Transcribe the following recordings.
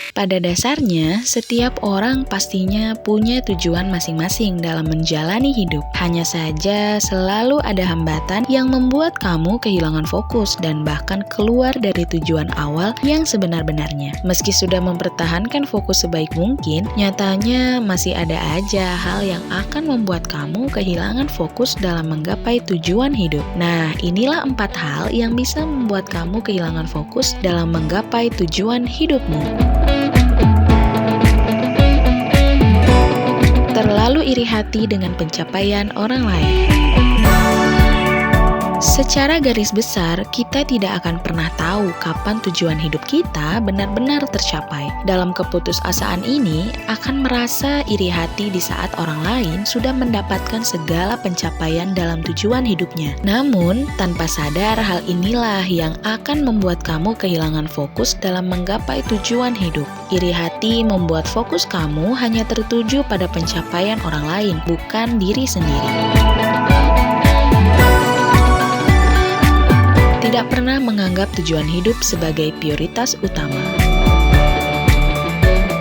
Pada dasarnya, setiap orang pastinya punya tujuan masing-masing dalam menjalani hidup. Hanya saja selalu ada hambatan yang membuat kamu kehilangan fokus dan bahkan keluar dari tujuan awal yang sebenar-benarnya. Meski sudah mempertahankan fokus sebaik mungkin, nyatanya masih ada aja hal yang akan membuat kamu kehilangan fokus dalam menggapai tujuan hidup. Nah, inilah 4 hal yang bisa membuat kamu kehilangan fokus dalam menggapai tujuan hidupmu. Terlalu iri hati dengan pencapaian orang lain. Secara garis besar, kita tidak akan pernah tahu kapan tujuan hidup kita benar-benar tercapai. Dalam keputusasaan ini, akan merasa iri hati di saat orang lain sudah mendapatkan segala pencapaian dalam tujuan hidupnya. Namun, tanpa sadar hal inilah yang akan membuat kamu kehilangan fokus dalam menggapai tujuan hidup. Iri hati membuat fokus kamu hanya tertuju pada pencapaian orang lain, bukan diri sendiri. Tidak pernah menganggap tujuan hidup sebagai prioritas utama.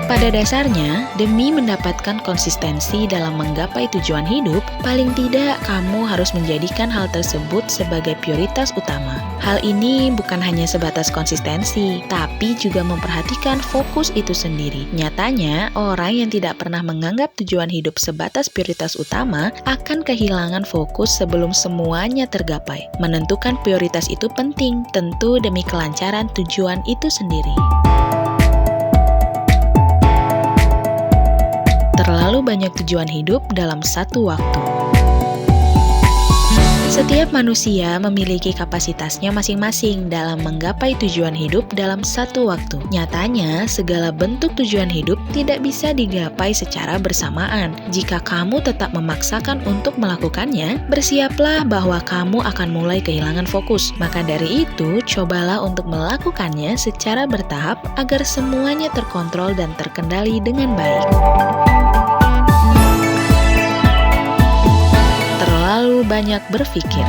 Pada dasarnya, demi mendapatkan konsistensi dalam menggapai tujuan hidup, paling tidak kamu harus menjadikan hal tersebut sebagai prioritas utama. Hal ini bukan hanya sebatas konsistensi, tapi juga memperhatikan fokus itu sendiri. Nyatanya, orang yang tidak pernah menganggap tujuan hidup sebatas prioritas utama akan kehilangan fokus sebelum semuanya tergapai. Menentukan prioritas itu penting, tentu demi kelancaran tujuan itu sendiri. Terlalu banyak tujuan hidup dalam satu waktu. Setiap manusia memiliki kapasitasnya masing-masing dalam menggapai tujuan hidup dalam satu waktu. Nyatanya, segala bentuk tujuan hidup tidak bisa digapai secara bersamaan. Jika kamu tetap memaksakan untuk melakukannya, bersiaplah bahwa kamu akan mulai kehilangan fokus. Maka dari itu, cobalah untuk melakukannya secara bertahap agar semuanya terkontrol dan terkendali dengan baik. Terlalu banyak berpikir.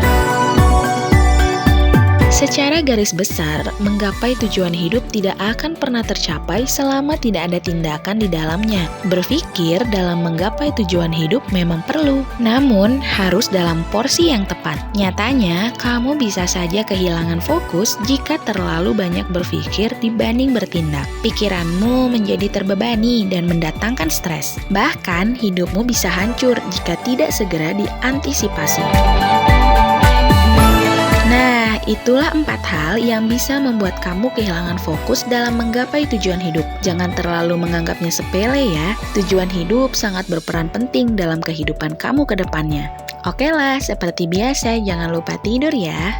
Secara garis besar, menggapai tujuan hidup tidak akan pernah tercapai selama tidak ada tindakan di dalamnya. Berpikir dalam menggapai tujuan hidup memang perlu, namun harus dalam porsi yang tepat. Nyatanya, kamu bisa saja kehilangan fokus jika terlalu banyak berpikir dibanding bertindak. Pikiranmu menjadi terbebani dan mendatangkan stres. Bahkan, hidupmu bisa hancur jika tidak segera diantisipasi. Nah, itulah 4 hal yang bisa membuat kamu kehilangan fokus dalam menggapai tujuan hidup. Jangan terlalu menganggapnya sepele ya. Tujuan hidup sangat berperan penting dalam kehidupan kamu ke depannya. Oke lah, seperti biasa jangan lupa tidur ya.